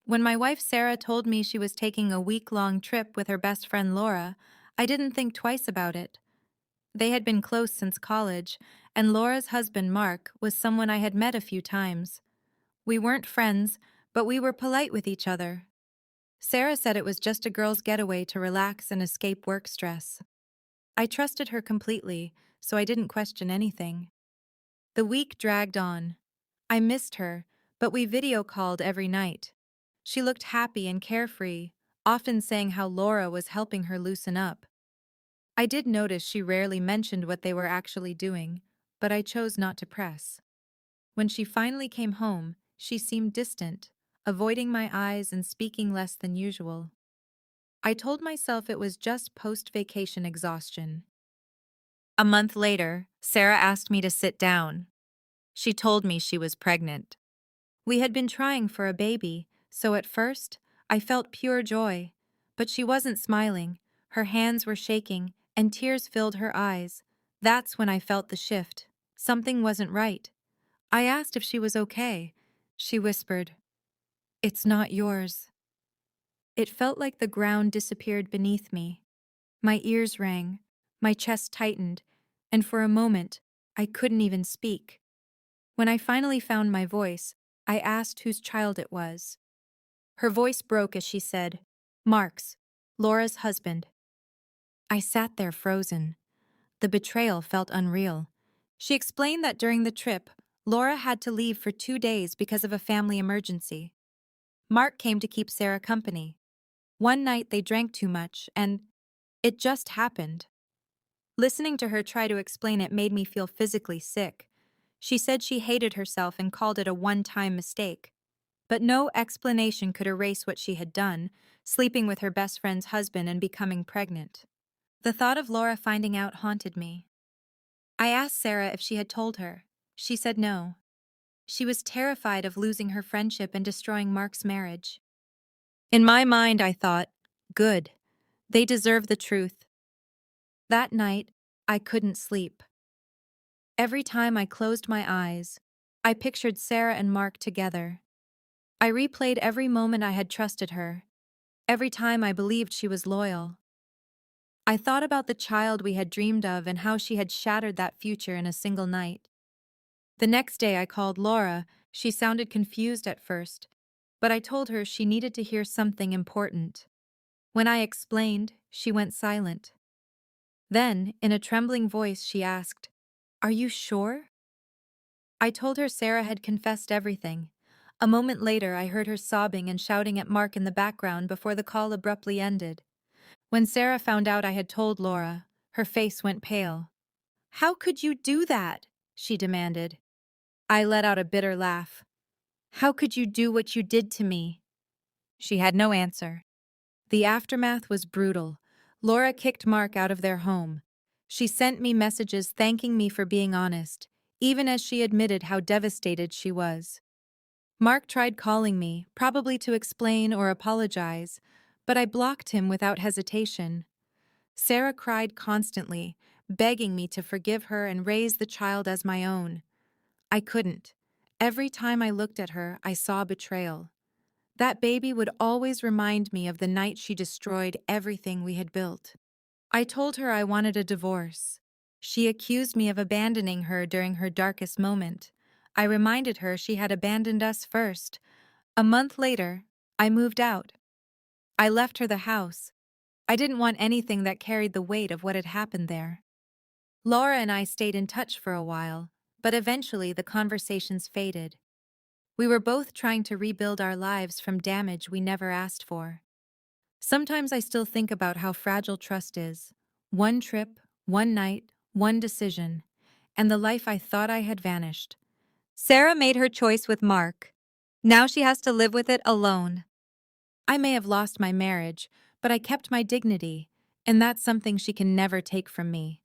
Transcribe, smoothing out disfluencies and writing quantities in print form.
When my wife Sarah told me she was taking a week-long trip with her best friend Laura, I didn't think twice about it. They had been close since college, and Laura's husband Mark was someone I had met a few times. We weren't friends, but we were polite with each other. Sarah said it was just a girl's getaway to relax and escape work stress. I trusted her completely, so I didn't question anything. The week dragged on. I missed her, but we video called every night. She looked happy and carefree, often saying how Laura was helping her loosen up. I did notice she rarely mentioned what they were actually doing, but I chose not to press. When she finally came home, she seemed distant, avoiding my eyes and speaking less than usual. I told myself it was just post-vacation exhaustion. A month later, Sarah asked me to sit down. She told me she was pregnant. We had been trying for a baby, so at first, I felt pure joy. But she wasn't smiling, her hands were shaking, and tears filled her eyes. That's when I felt the shift. Something wasn't right. I asked if she was okay. She whispered, "It's not yours." It felt like the ground disappeared beneath me. My ears rang, my chest tightened, and for a moment, I couldn't even speak. When I finally found my voice, I asked whose child it was. Her voice broke as she said, "Mark's, Laura's husband." I sat there frozen. The betrayal felt unreal. She explained that during the trip, Laura had to leave for 2 days because of a family emergency. Mark came to keep Sarah company. One night they drank too much, and it just happened. Listening to her try to explain it made me feel physically sick. She said she hated herself and called it a one-time mistake. But no explanation could erase what she had done, sleeping with her best friend's husband and becoming pregnant. The thought of Laura finding out haunted me. I asked Sarah if she had told her. She said no. She was terrified of losing her friendship and destroying Mark's marriage. In my mind, I thought, good. They deserve the truth. That night, I couldn't sleep. Every time I closed my eyes, I pictured Sarah and Mark together. I replayed every moment I had trusted her, every time I believed she was loyal. I thought about the child we had dreamed of and how she had shattered that future in a single night. The next day I called Laura. She sounded confused at first, but I told her she needed to hear something important. When I explained, she went silent. Then, in a trembling voice, she asked, "Are you sure?" I told her Sarah had confessed everything. A moment later, I heard her sobbing and shouting at Mark in the background before the call abruptly ended. When Sarah found out I had told Laura, her face went pale. "How could you do that?" she demanded. I let out a bitter laugh. "How could you do what you did to me?" She had no answer. The aftermath was brutal. Laura kicked Mark out of their home. She sent me messages thanking me for being honest, even as she admitted how devastated she was. Mark tried calling me, probably to explain or apologize, but I blocked him without hesitation. Sarah cried constantly, begging me to forgive her and raise the child as my own. I couldn't. Every time I looked at her, I saw betrayal. That baby would always remind me of the night she destroyed everything we had built. I told her I wanted a divorce. She accused me of abandoning her during her darkest moment. I reminded her she had abandoned us first. A month later, I moved out. I left her the house. I didn't want anything that carried the weight of what had happened there. Laura and I stayed in touch for a while, but eventually the conversations faded. We were both trying to rebuild our lives from damage we never asked for. Sometimes I still think about how fragile trust is. One trip, one night, one decision, and the life I thought I had vanished. Sarah made her choice with Mark. Now she has to live with it alone. I may have lost my marriage, but I kept my dignity, and that's something she can never take from me.